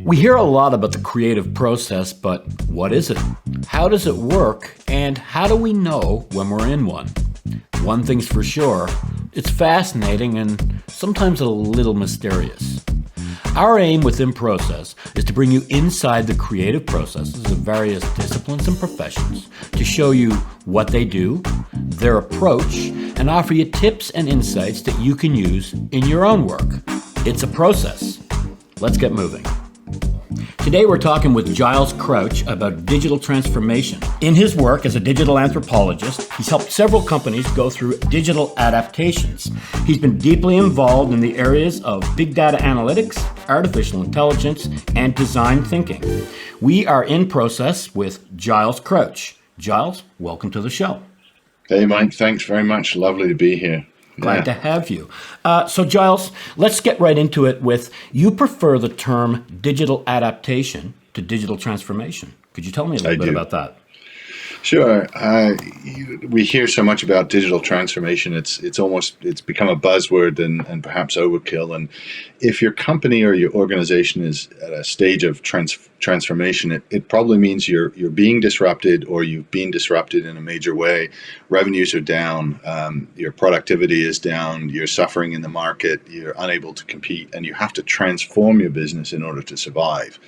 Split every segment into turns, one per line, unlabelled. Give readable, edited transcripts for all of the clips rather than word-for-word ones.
We hear a lot about the creative process, but what is it? How does it work? And how do we know when we're in one? One thing's for sure, it's fascinating and sometimes a little mysterious. Our aim within Process is to bring you inside the creative processes of various disciplines and professions to show you what they do, their approach, and offer you tips and insights that you can use in your own work. It's a process. Let's get moving. Today we're talking with Giles Crouch about digital transformation. In his work as a digital anthropologist, he's helped several companies go through digital adaptations. He's been deeply involved in the areas of big data analytics, artificial intelligence, and design thinking. We are in Process with Giles Crouch. Giles, welcome to the show.
Hey, Mike. Thanks very much. Lovely to be here.
Glad to have you. So Giles, let's get right into it with, you prefer the term digital adaptation to digital transformation. Could you tell me a little bit about that?
Sure. We hear so much about digital transformation. It's become a buzzword and perhaps overkill. And if your company or your organization is at a stage of transformation, it probably means you're being disrupted or you've been disrupted in a major way. Revenues are down, your productivity is down, you're suffering in the market, you're unable to compete, and you have to transform your business in order to survive.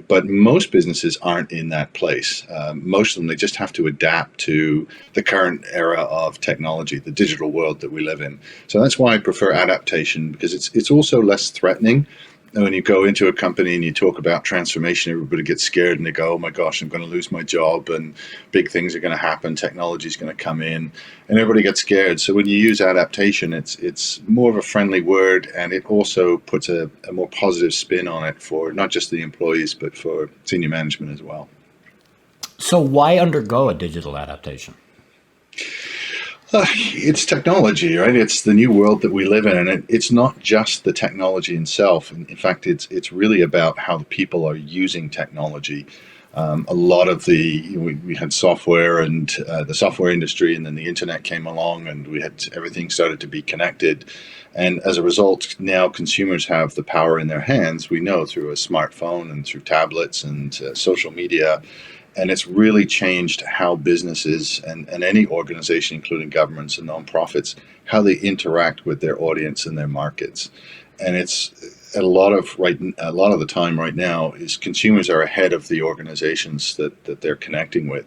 But most businesses aren't in that place. Most of them, they just have to adapt to the current era of technology, the digital world that we live in. So that's why I prefer adaptation, because it's also less threatening. When you go into a company and you talk about transformation, everybody gets scared and they go, oh my gosh, I'm going to lose my job and big things are going to happen, technology is going to come in, and everybody gets scared. So when you use adaptation, it's more of a friendly word, and it also puts a more positive spin on it for not just the employees, but for senior management as well.
So why undergo a digital adaptation?
It's technology, right? It's the new world that we live in, and it's not just the technology itself. In fact, it's really about how the people are using technology. A lot of we had software and the software industry, and then the internet came along, and everything started to be connected. And as a result, now consumers have the power in their hands. We know through a smartphone and through tablets and social media. And it's really changed how businesses and any organization, including governments and nonprofits, how they interact with their audience and their markets. And it's a lot of the time right now is consumers are ahead of the organizations that they're connecting with.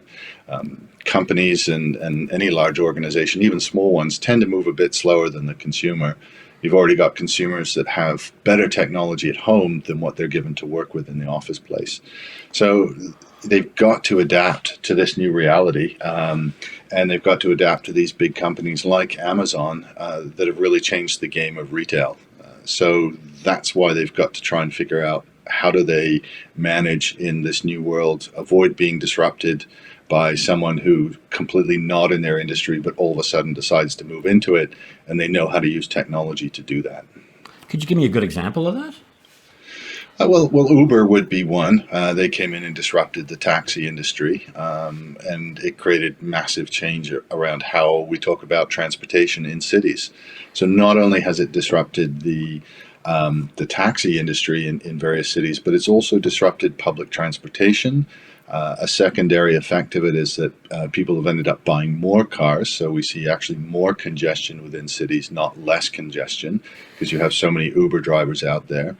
Companies and any large organization, even small ones, tend to move a bit slower than the consumer. You've already got consumers that have better technology at home than what they're given to work with in the office place. So they've got to adapt to this new reality, and they've got to adapt to these big companies like Amazon that have really changed the game of retail. So that's why they've got to try and figure out how do they manage in this new world, avoid being disrupted by someone who completely not in their industry, but all of a sudden decides to move into it, and they know how to use technology to do that.
Could you give me a good example of that?
Well, Uber would be one. They came in and disrupted the taxi industry, and it created massive change around how we talk about transportation in cities. So not only has it disrupted the taxi industry in various cities, but it's also disrupted public transportation. A secondary effect of it is that people have ended up buying more cars, so we see actually more congestion within cities, not less congestion, because you have so many Uber drivers out there.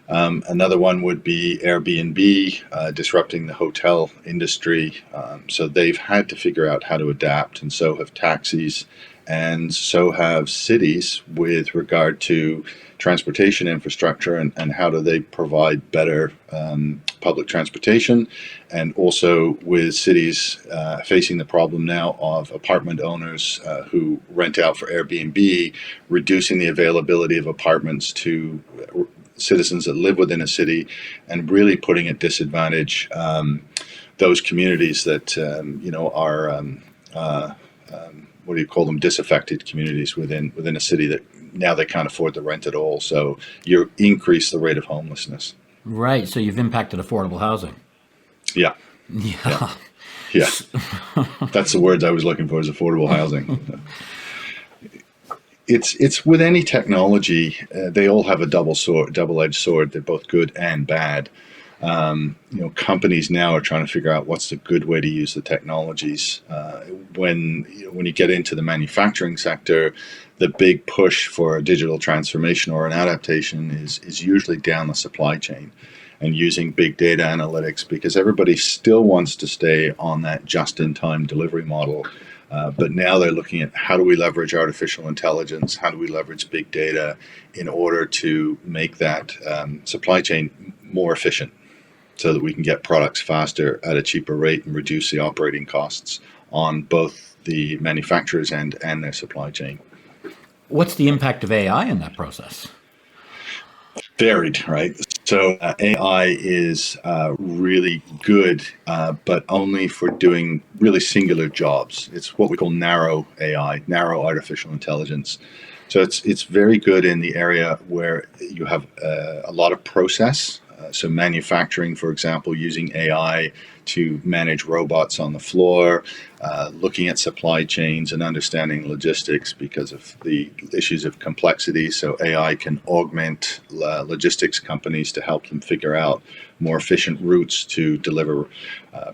Another one would be Airbnb disrupting the hotel industry. So they've had to figure out how to adapt, and so have taxis, and so have cities with regard to transportation infrastructure and how do they provide better public transportation, and also with cities facing the problem now of apartment owners who rent out for Airbnb, reducing the availability of apartments to citizens that live within a city, and really putting at disadvantage those communities that are what do you call them, disaffected communities within a city that now they can't afford to rent at all. So you increase the rate of homelessness.
Right. So you've impacted affordable housing.
Yeah. That's the words I was looking for, is affordable housing. it's with any technology, they all have a double-edged sword. They're both good and bad. Companies now are trying to figure out what's the good way to use the technologies. When you get into the manufacturing sector, the big push for a digital transformation or an adaptation is usually down the supply chain and using big data analytics, because everybody still wants to stay on that just-in-time delivery model. But now they're looking at how do we leverage artificial intelligence, how do we leverage big data in order to make that supply chain more efficient so that we can get products faster at a cheaper rate and reduce the operating costs on both the manufacturers and their supply chain.
What's the impact of AI in that process?
Varied, right? So AI is really good, but only for doing really singular jobs. It's what we call narrow AI, narrow artificial intelligence. So it's very good in the area where you have a lot of process. So manufacturing, for example, using AI to manage robots on the floor, looking at supply chains and understanding logistics because of the issues of complexity. So AI can augment logistics companies to help them figure out more efficient routes to deliver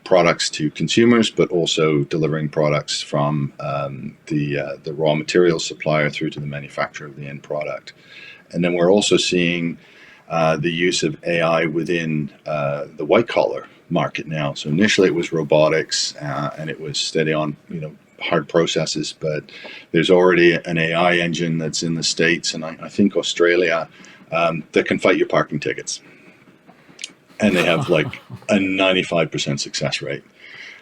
products to consumers, but also delivering products from the raw material supplier through to the manufacturer of the end product. And then we're also seeing the use of AI within the white collar market now. So initially it was robotics and it was steady on hard processes, but there's already an AI engine that's in the States and I think Australia that can fight your parking tickets. And they have like a 95% success rate.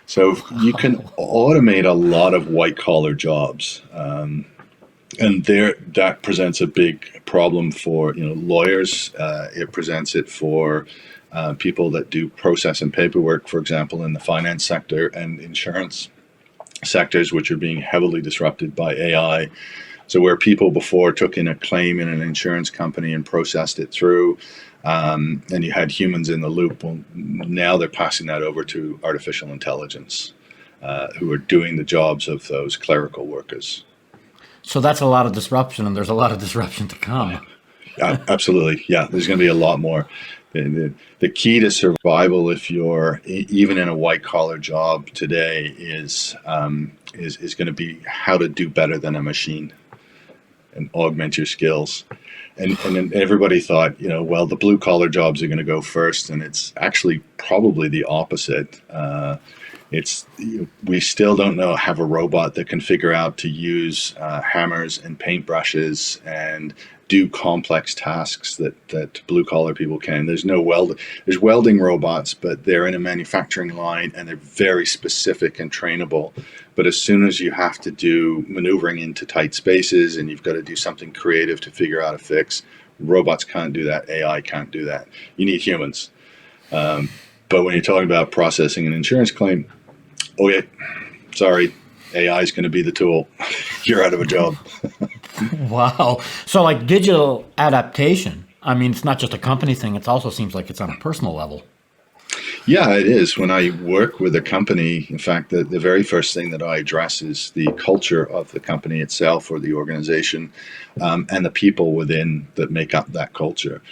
So you can automate a lot of white collar jobs. And that presents a big problem for lawyers. It presents it for people that do process and paperwork, for example, in the finance sector and insurance sectors, which are being heavily disrupted by AI. So where people before took in a claim in an insurance company and processed it through, and you had humans in the loop, well, now they're passing that over to artificial intelligence, who are doing the jobs of those clerical workers.
So that's a lot of disruption, and there's a lot of disruption to come.
Absolutely. Yeah, there's going to be a lot more. The key to survival, if you're even in a white collar job today, is going to be how to do better than a machine and augment your skills. And everybody thought, well, the blue collar jobs are going to go first, and it's actually probably the opposite. We still don't have a robot that can figure out to use hammers and paintbrushes and do complex tasks that blue collar people can. There's welding robots, but they're in a manufacturing line and they're very specific and trainable. But as soon as you have to do maneuvering into tight spaces and you've got to do something creative to figure out a fix, robots can't do that. AI can't do that. You need humans. But when you're talking about processing an insurance claim, okay, sorry, AI is going to be the tool. You're out of a job.
Wow. So like digital adaptation, I mean, it's not just a company thing. It also seems like it's on a personal level.
Yeah, it is. When I work with a company, in fact, the very first thing that I address is the culture of the company itself or the organization and the people within that make up that culture.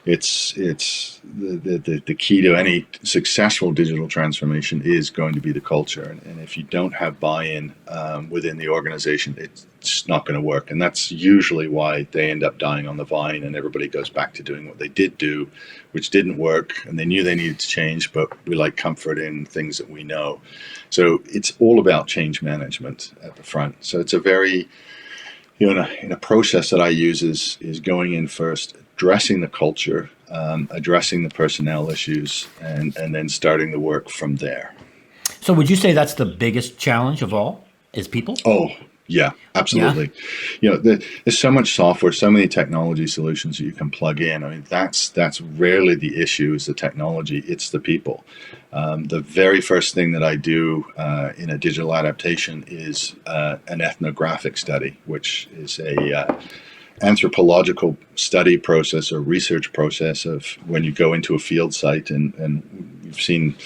It's the key to any successful digital transformation is going to be the culture. And if you don't have buy-in within the organization, it's not going to work. And that's usually why they end up dying on the vine and everybody goes back to doing what they did do, which didn't work. And they knew they needed to change, but we like comfort in things that we know. So it's all about change management at the front. So it's a very, in a process that I use is going in first, addressing the culture, addressing the personnel issues, and then starting the work from there. So
would you say that's the biggest challenge of all, is people?
Oh, yeah, absolutely. Yeah. There's so much software, so many technology solutions that you can plug in. I mean, that's rarely the issue is the technology, it's the people. The very first thing that I do in a digital adaptation is an ethnographic study, which is a anthropological study process or research process of when you go into a field site and you've seen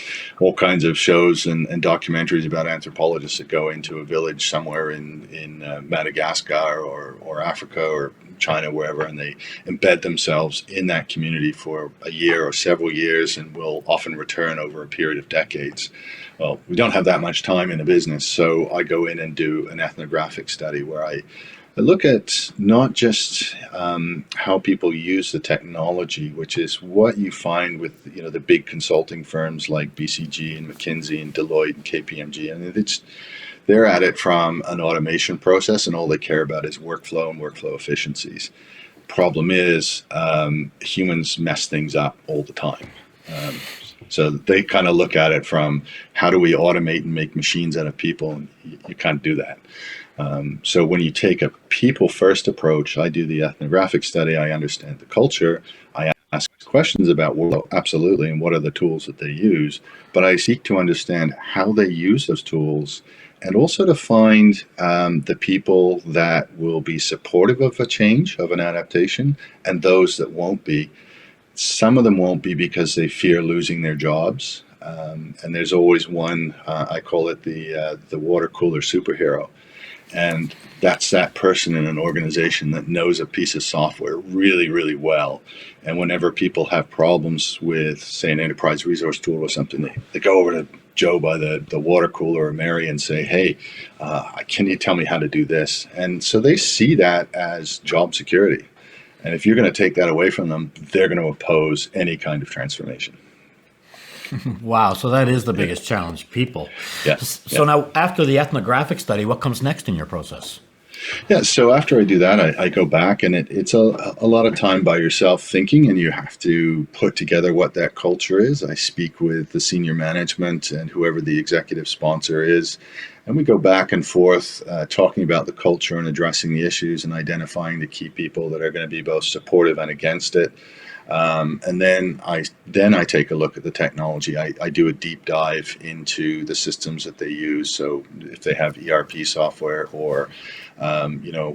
all kinds of shows and documentaries about anthropologists that go into a village somewhere in Madagascar or Africa or China, wherever, and they embed themselves in that community for a year or several years and will often return over a period of decades. Well, we don't have that much time in the business, so I go in and do an ethnographic study where I look at not just how people use the technology, which is what you find with the big consulting firms like BCG and McKinsey and Deloitte and KPMG. And they're at it from an automation process, and all they care about is workflow and workflow efficiencies. Problem is, humans mess things up all the time. So they kind of look at it from how do we automate and make machines out of people, and you can't do that. So when you take a people-first approach, I do the ethnographic study, I understand the culture, I ask questions about workflow, absolutely, and what are the tools that they use, but I seek to understand how they use those tools, and also to find the people that will be supportive of a change, of an adaptation, and those that won't be. Some of them won't be because they fear losing their jobs, and there's always one, I call it the water cooler superhero. And that's that person in an organization that knows a piece of software really, really well. And whenever people have problems with, say, an enterprise resource tool or something, they go over to Joe by the water cooler or Mary and say, hey, can you tell me how to do this? And so they see that as job security. And if you're going to take that away from them, they're going to oppose any kind of transformation.
Wow. So that is the biggest challenge, people.
Yeah.
So now after the ethnographic study, what comes next in your process?
Yeah. So after I do that, I go back, and it's a lot of time by yourself thinking, and you have to put together what that culture is. I speak with the senior management and whoever the executive sponsor is, and we go back and forth talking about the culture and addressing the issues and identifying the key people that are going to be both supportive and against it. And then I take a look at the technology. I do a deep dive into the systems that they use. So if they have ERP software or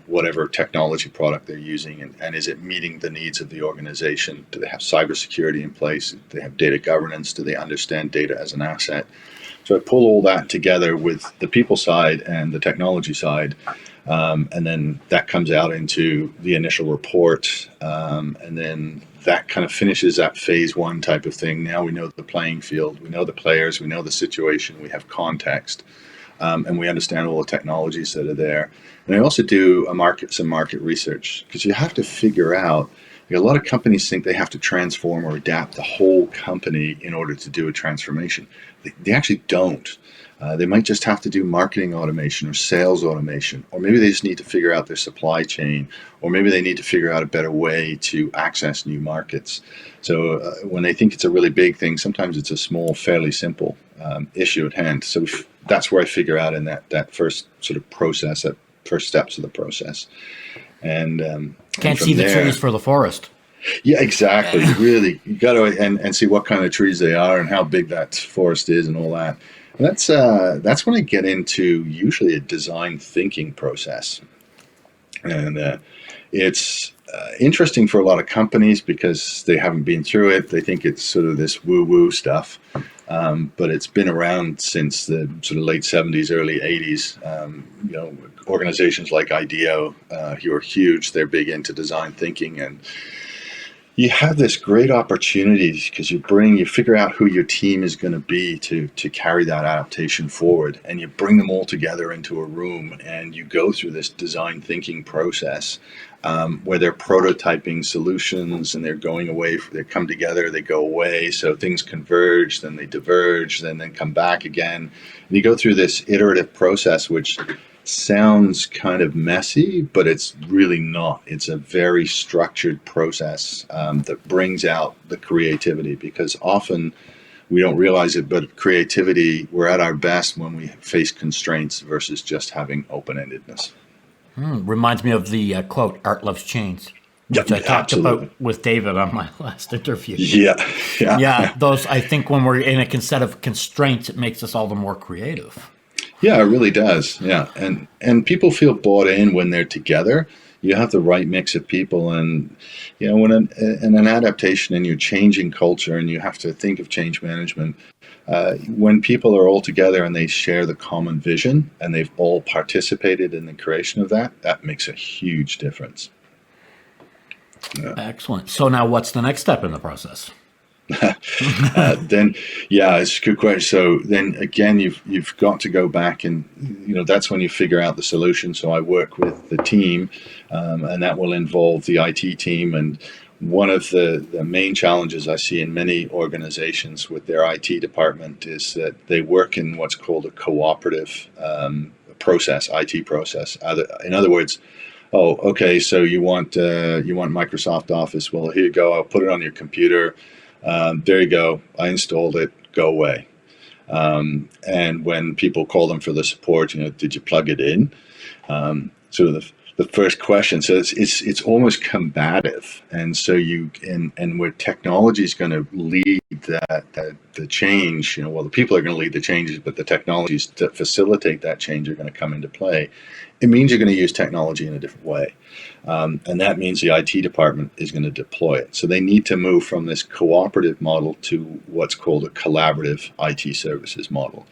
whatever technology product they're using, and is it meeting the needs of the organization? Do they have cybersecurity in place? Do they have data governance? Do they understand data as an asset? So I pull all that together with the people side and the technology side. And then that comes out into the initial report. And then that kind of finishes that phase one type of thing. Now we know the playing field, we know the players, we know the situation, we have context, and we understand all the technologies that are there. And I also do some market research, because you have to figure out, a lot of companies think they have to transform or adapt the whole company in order to do a transformation. They actually don't. They might just have to do marketing automation or sales automation, or maybe they just need to figure out their supply chain, or maybe they need to figure out a better way to access new markets. So when they think it's a really big thing, sometimes it's a small, fairly simple issue at hand. So that's where I figure out in that first sort of process, that first steps of the process. And
can't see the trees for the forest.
Yeah, exactly. Really, you got to and see what kind of trees they are and how big that forest is and all that. And that's when I get into usually a design thinking process, and it's interesting for a lot of companies because they haven't been through it. They think it's sort of this woo-woo stuff, but it's been around since the sort of late 70s, early 80s. Organizations like IDEO, who are huge, they're big into design thinking, and you have this great opportunity because you figure out who your team is going to be to carry that adaptation forward, and you bring them all together into a room, and you go through this design thinking process where they're prototyping solutions, and they're going away. They come together, they go away, so things converge, then they diverge, then come back again. And you go through this iterative process, which sounds kind of messy, but it's really not. It's a very structured process that brings out the creativity, because often we don't realize it, but creativity, we're at our best when we face constraints versus just having open-endedness.
Reminds me of the quote, "Art loves change," which I talked about with David on my last interview. Yeah. Those, I think when we're in a set of constraints, it makes us all the more creative.
Yeah, it really does. Yeah. And people feel bought in when they're together. you have the right mix of people. And when in an adaptation and you're changing culture and you have to think of change management, when people are all together and they share the common vision and they've all participated in the creation of that, that makes a huge difference. Yeah.
Excellent. So now what's the next step in the process?
Then, yeah, it's a good question. So then again, you've got to go back and, that's when you figure out the solution. So I work with the team, and that will involve the IT team. And one of the main challenges I see in many organizations with their IT department is that they work in what's called a cooperative process, IT process. In other words, oh, okay, so you want Microsoft Office. Well, here you go. I'll put it on your computer. There you go. I installed it. Go away. And when people call them for the support, did you plug it in? So the first question. So it's almost combative. And so and where technology is going to lead the change, the people are going to lead the changes, but the technologies to facilitate that change are going to come into play. It means you're going to use technology in a different way. And that means the IT department is going to deploy it. So they need to move from this cooperative model to what's called a collaborative IT services model.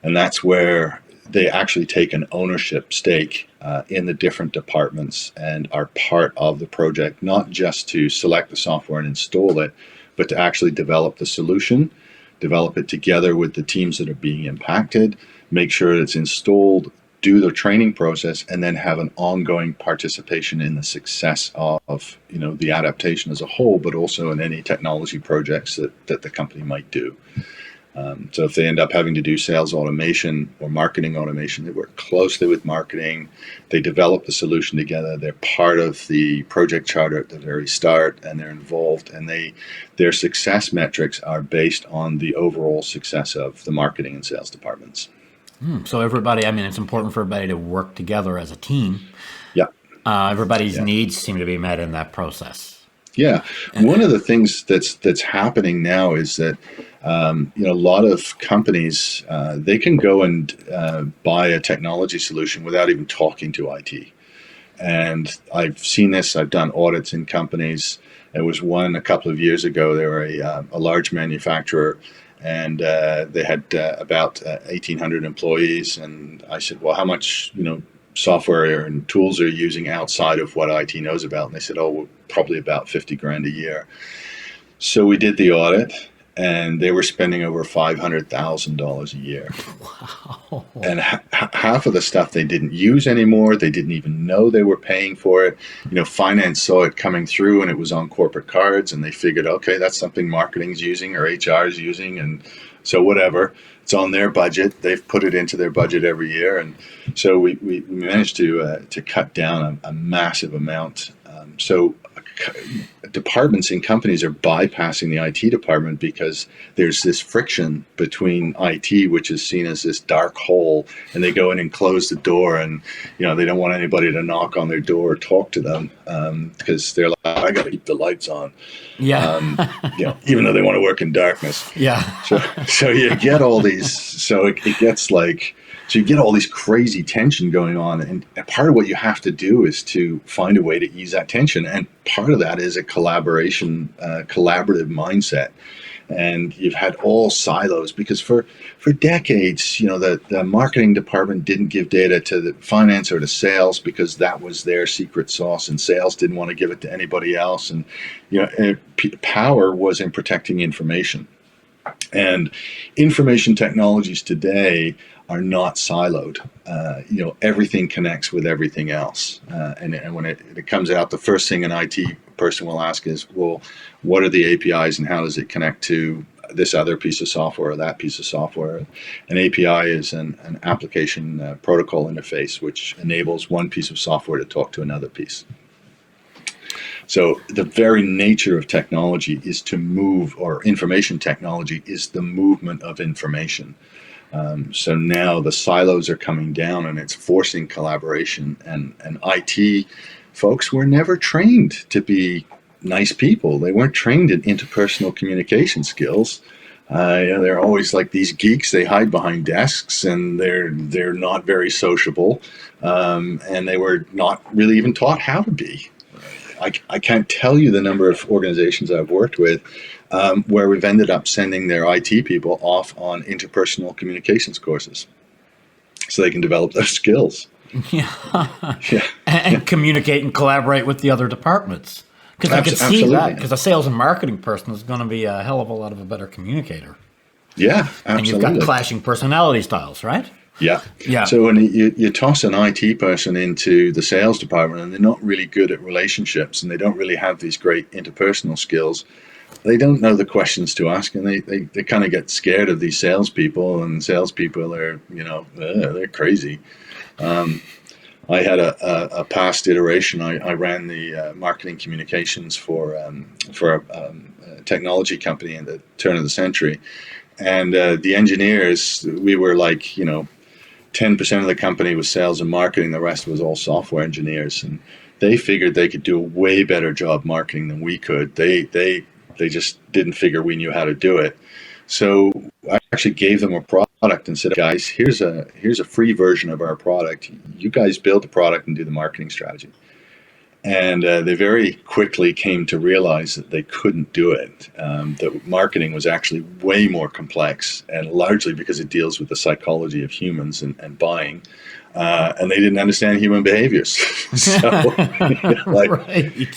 And that's where they actually take an ownership stake in the different departments and are part of the project, not just to select the software and install it, but to actually develop the solution, develop it together with the teams that are being impacted, make sure it's installed, do the training process, and then have an ongoing participation in the success of the adaptation as a whole, but also in any technology projects that the company might do. So if they end up having to do sales automation or marketing automation, they work closely with marketing, they develop the solution together, they're part of the project charter at the very start, and they're involved, and their success metrics are based on the overall success of the marketing and sales departments.
So everybody, it's important for everybody to work together as a team.
Yeah.
Everybody's needs seem to be met in that process.
Yeah. One of the things that's happening now is that, a lot of companies, they can go and buy a technology solution without even talking to IT. And I've seen this. I've done audits in companies. There was one a couple of years ago. They were a large manufacturer, and they had about 1,800 employees. And I said, well, how much, software and tools are you using outside of what IT knows about? And they said, oh, well, probably about $50,000 a year. So we did the audit, and they were spending over $500,000 a year.
Wow.
And half of the stuff they didn't use anymore. They didn't even know they were paying for it. Finance saw it coming through, and it was on corporate cards, and they figured, okay, that's something marketing's using or HR is using, and so whatever. It's on their budget. They've put it into their budget every year, and so we managed to cut down a massive amount. So departments and companies are bypassing the IT department because there's this friction between IT, which is seen as this dark hole, and they go in and close the door, and they don't want anybody to knock on their door or talk to them because they're like, I got to keep the lights on.
Yeah.
Even though they want to work in darkness.
Yeah.
So you get all these. So it gets like. So you get all this crazy tension going on, and part of what you have to do is to find a way to ease that tension. And part of that is a collaborative mindset. And you've had all silos because for decades, the marketing department didn't give data to the finance or to sales because that was their secret sauce, and sales didn't want to give it to anybody else. And power was in protecting information. And information technologies today are not siloed. Everything connects with everything else. And when it comes out, the first thing an IT person will ask is, well, what are the APIs and how does it connect to this other piece of software or that piece of software? An API is an application protocol interface, which enables one piece of software to talk to another piece. So the very nature of technology is to move, or information technology is the movement of information. So now the silos are coming down, and it's forcing collaboration. And IT folks were never trained to be nice people. They weren't trained in interpersonal communication skills. They're always like these geeks. They hide behind desks, and they're not very sociable, and they were not really even taught how to be. I can't tell you the number of organizations I've worked with where we've ended up sending their IT people off on interpersonal communications courses so they can develop those skills.
Yeah.
Yeah.
And communicate and collaborate with the other departments. Because I could see that, because a sales and marketing person is going to be a hell of a lot of a better communicator.
Yeah, absolutely.
And you've got clashing personality styles, right?
Yeah.
Yeah.
So when you toss an IT person into the sales department and they're not really good at relationships and they don't really have these great interpersonal skills, they don't know the questions to ask, and they kind of get scared of these salespeople, and salespeople are, they're crazy. I had a past iteration. I ran the marketing communications for a technology company in the turn of the century. And the engineers, we were like, 10% of the company was sales and marketing. The rest was all software engineers. And they figured they could do a way better job marketing than we could. They just didn't figure we knew how to do it. So I actually gave them a product and said, guys, here's a free version of our product. You guys build the product and do the marketing strategy. And they very quickly came to realize that they couldn't do it. That marketing was actually way more complex, and largely because it deals with the psychology of humans and buying. And they didn't understand human behaviors. So,
right.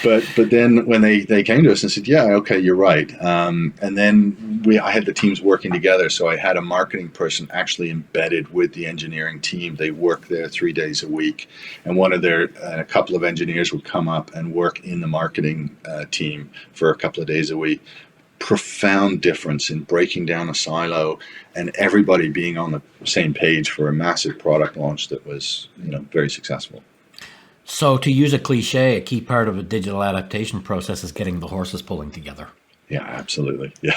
But then when they came to us and said, yeah, okay, you're right. And then I had the teams working together. So I had a marketing person actually embedded with the engineering team. They work there 3 days a week. And a couple of engineers would come up and work in the marketing team for a couple of days a week. Profound difference in breaking down a silo and everybody being on the same page for a massive product launch that was, very successful.
So to use a cliche, a key part of a digital adaptation process is getting the horses pulling together.
Yeah, absolutely. Yeah.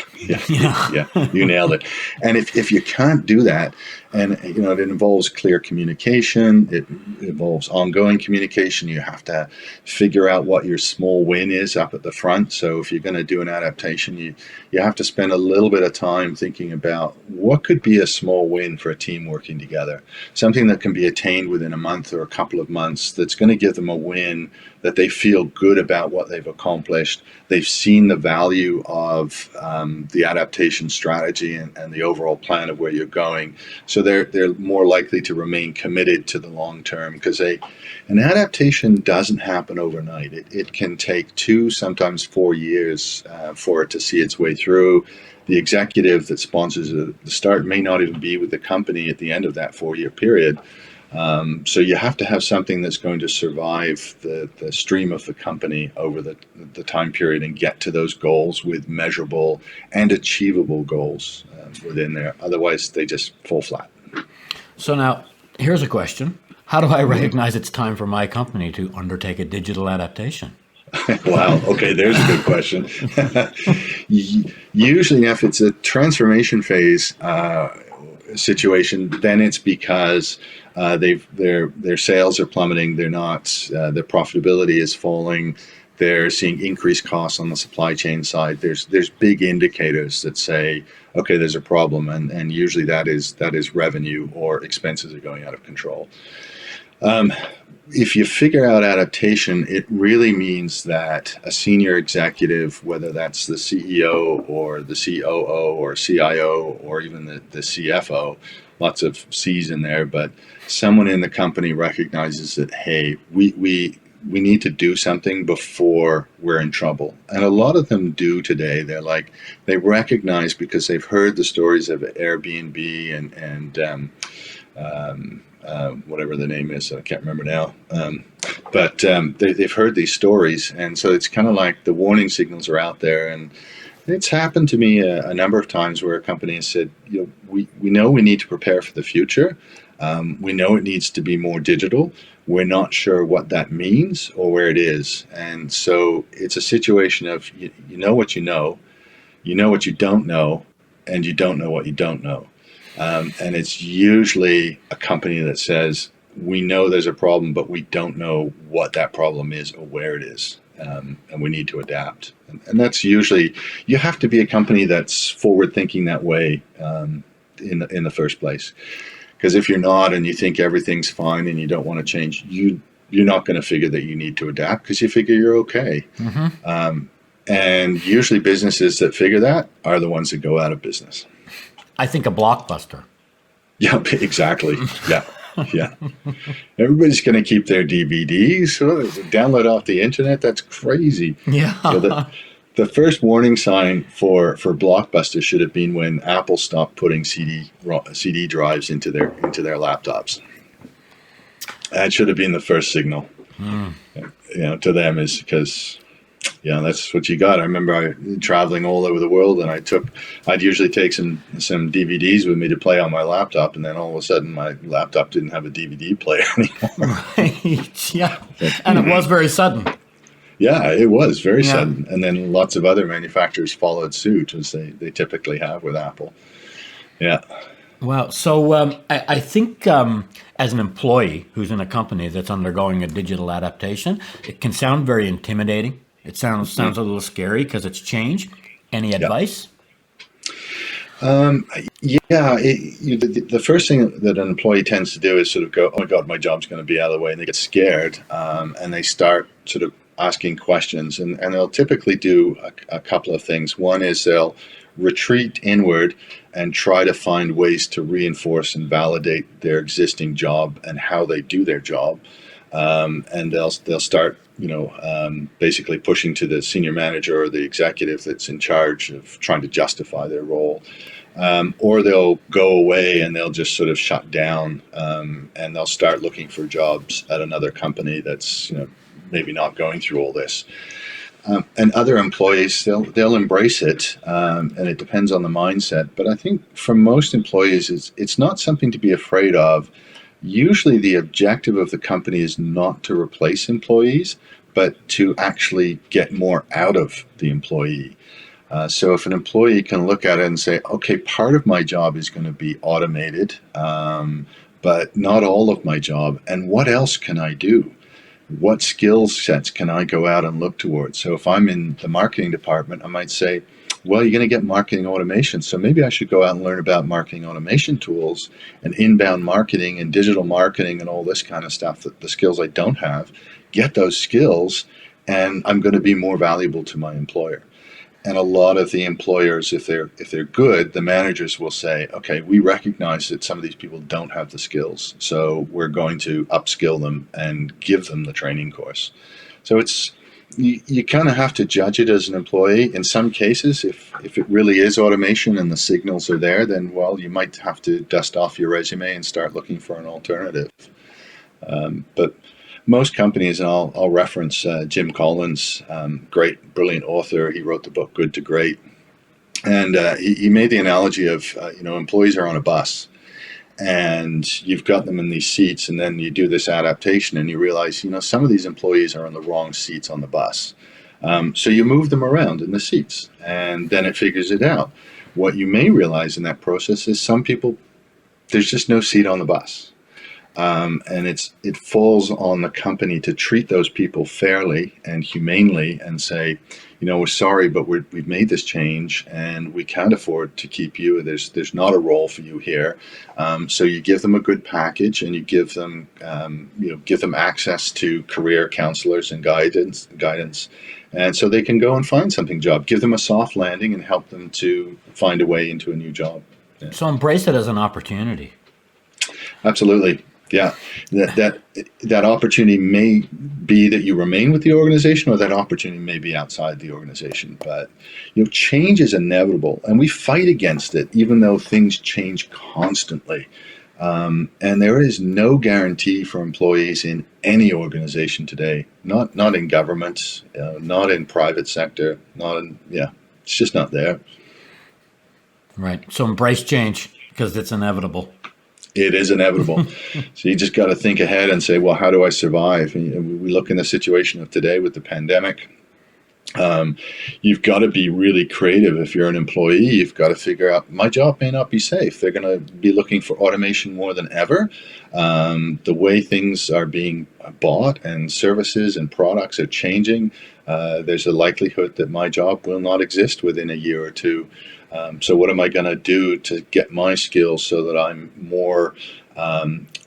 You nailed it. And if you can't do that, and it involves clear communication, it involves ongoing communication. You have to figure out what your small win is up at the front. So if you're going to do an adaptation, you have to spend a little bit of time thinking about what could be a small win for a team working together. Something that can be attained within a month or a couple of months that's going to give them a win, that they feel good about what they've accomplished. They've seen the value of the adaptation strategy and the overall plan of where you're going. So they're more likely to remain committed to the long term, because an adaptation doesn't happen overnight. It can take 2, sometimes 4 years for it to see its way through. The executive that sponsors it at the start may not even be with the company at the end of that 4-year period. So you have to have something that's going to survive the stream of the company over the time period and get to those goals with measurable and achievable goals within there. Otherwise, they just fall flat.
So now, here's a question. How do I recognize it's time for my company to undertake a digital adaptation?
Wow. Okay, there's a good question. Usually, if it's a transformation phase situation, then it's because their sales are plummeting. They're not. Their profitability is falling. They're seeing increased costs on the supply chain side. There's big indicators that say, okay, there's a problem, and usually that is revenue or expenses are going out of control. If you figure out adaptation, it really means that a senior executive, whether that's the CEO or the COO or CIO or even the CFO, lots of C's in there, but someone in the company recognizes that, hey, we need to do something before we're in trouble. And a lot of them do today. They recognize, because they've heard the stories of Airbnb and whatever the name is, I can't remember now. But they've heard these stories, and so it's kind of like the warning signals are out there. And it's happened to me a number of times where a company has said, we know we need to prepare for the future. We know it needs to be more digital. We're not sure what that means or where it is. And so it's a situation of you know what you know what you don't know, and you don't know what you don't know. And it's usually a company that says, we know there's a problem, but we don't know what that problem is or where it is. and we need to adapt. And that's usually, you have to be a company that's forward thinking that way in the first place. Because if you're not and you think everything's fine and you don't want to change, you're not going to figure that you need to adapt because you figure you're okay. And usually businesses that figure that are the ones that go out of business.
I think a Blockbuster.
Yeah, exactly. Yeah. Everybody's going to keep their DVDs. So download off the internet. That's crazy.
Yeah.
The first warning sign for Blockbuster should have been when Apple stopped putting CD drives into their laptops. That should have been the first signal, to them, is because, that's what you got. I remember traveling all over the world, and I'd usually take some DVDs with me to play on my laptop, and then all of a sudden my laptop didn't have a DVD player anymore.
Right. Yeah, and it was very sudden.
Yeah, it was very sudden. And then lots of other manufacturers followed suit, as they typically have with Apple. Yeah.
Wow. So I think as an employee who's in a company that's undergoing a digital adaptation, it can sound very intimidating. It sounds a little scary because it's change. Any advice? The first thing that an employee tends to do is sort of go, oh my God, my job's going to be out of the way. And they get scared and they start sort of asking questions, and they'll typically do a couple of things. One is they'll retreat inward and try to find ways to reinforce and validate their existing job and how they do their job, and they'll start basically pushing to the senior manager or the executive that's in charge of trying to justify their role, or they'll go away and they'll just sort of shut down, and they'll start looking for jobs at another company that's maybe not going through all this. And other employees, they'll embrace it, and it depends on the mindset. But I think for most employees, it's not something to be afraid of. Usually the objective of the company is not to replace employees, but to actually get more out of the employee. So if an employee can look at it and say, okay, part of my job is going to be automated, but not all of my job, and what else can I do? What skill sets can I go out and look towards? So if I'm in the marketing department, I might say, well, you're going to get marketing automation. So maybe I should go out and learn about marketing automation tools and inbound marketing and digital marketing and all this kind of stuff, that the skills I don't have, get those skills, and I'm going to be more valuable to my employer. And a lot of the employers, if they're good, the managers will say, okay, we recognize that some of these people don't have the skills, so we're going to upskill them and give them the training course. So you kind of have to judge it as an employee. In some cases, if it really is automation and the signals are there, then, well, you might have to dust off your resume and start looking for an alternative. But most companies, and I'll reference Jim Collins, great, brilliant author. He wrote the book Good to Great. And he made the analogy of, employees are on a bus. And you've got them in these seats, and then you do this adaptation, and you realize, some of these employees are on the wrong seats on the bus. So you move them around in the seats, and then it figures it out. What you may realize in that process is some people, there's just no seat on the bus. And it falls on the company to treat those people fairly and humanely and say, we're sorry, but we've made this change and we can't afford to keep you. There's not a role for you here. So you give them a good package, and you give them access to career counselors and guidance, and so they can go and find something job. Give them a soft landing and help them to find a way into a new job. Yeah. So embrace it as an opportunity.
Absolutely. Yeah, that opportunity may be that you remain with the organization, or that opportunity may be outside the organization. But change is inevitable, and we fight against it, even though things change constantly. And there is no guarantee for employees in any organization today. Not in government, not in private sector, it's just not there.
Right. So embrace change because it's inevitable.
It is inevitable. So you just got to think ahead and say, well, how do I survive? And we look in the situation of today with the pandemic. You've got to be really creative. If you're an employee, you've got to figure out, my job may not be safe. They're going to be looking for automation more than ever. The way things are being bought and services and products are changing. there's a likelihood that my job will not exist within a year or two. So what am I going to do to get my skills so that I'm more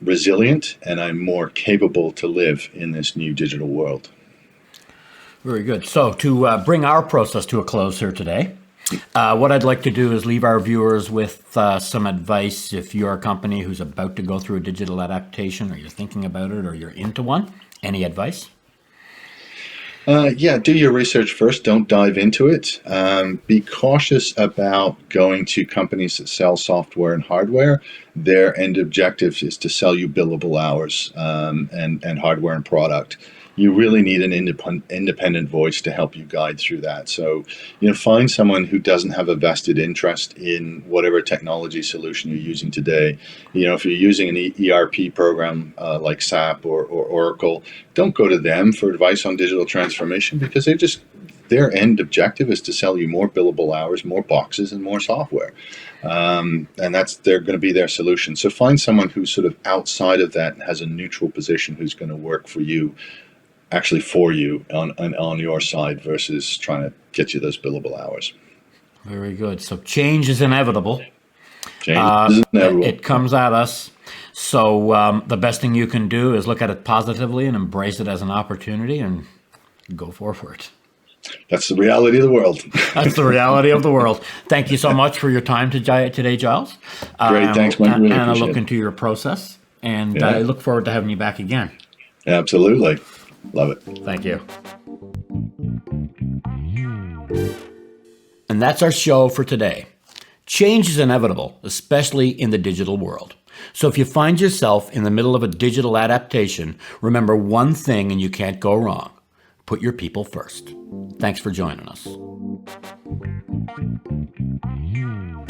resilient and I'm more capable to live in this new digital world?
Very good. So to bring our process to a close here today, what I'd like to do is leave our viewers with some advice. If you're a company who's about to go through a digital adaptation, or you're thinking about it, or you're into one, any advice?
Yeah, do your research first. Don't dive into it. Be cautious about going to companies that sell software and hardware. Their end objective is to sell you billable hours and hardware and product. You really need an independent voice to help you guide through that. So, find someone who doesn't have a vested interest in whatever technology solution you're using today. If you're using an ERP program like SAP or Oracle, don't go to them for advice on digital transformation, because their end objective is to sell you more billable hours, more boxes, and more software. And they're going to be their solution. So find someone who's sort of outside of that and has a neutral position, who's going to work for you, actually for you on your side, versus trying to get you those billable hours.
Very good. So change is inevitable.
Change is inevitable.
It comes at us. So the best thing you can do is look at it positively and embrace it as an opportunity and go forward.
That's the reality of the world.
That's the reality of the world. Thank you so much for your time today, Giles.
Great. Thanks, Mike. Really
and I
appreciate
look
it.
into your process, and I look forward to having you back again.
Absolutely. Love it.
Thank you. And that's our show for today. Change is inevitable, especially in the digital world. So if you find yourself in the middle of a digital adaptation, remember one thing and you can't go wrong. Put your people first. Thanks for joining us.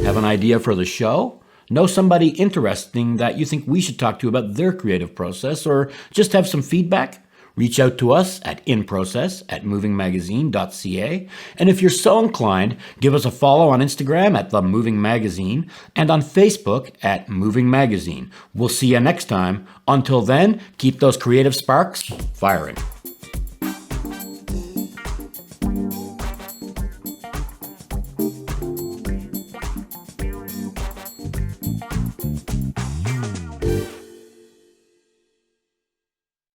Have an idea for the show? Know somebody interesting that you think we should talk to about their creative process, or just have some feedback? Reach out to us at inprocess@movingmagazine.ca. And if you're so inclined, give us a follow on Instagram at The Moving Magazine and on Facebook at Moving Magazine. We'll see you next time. Until then, keep those creative sparks firing.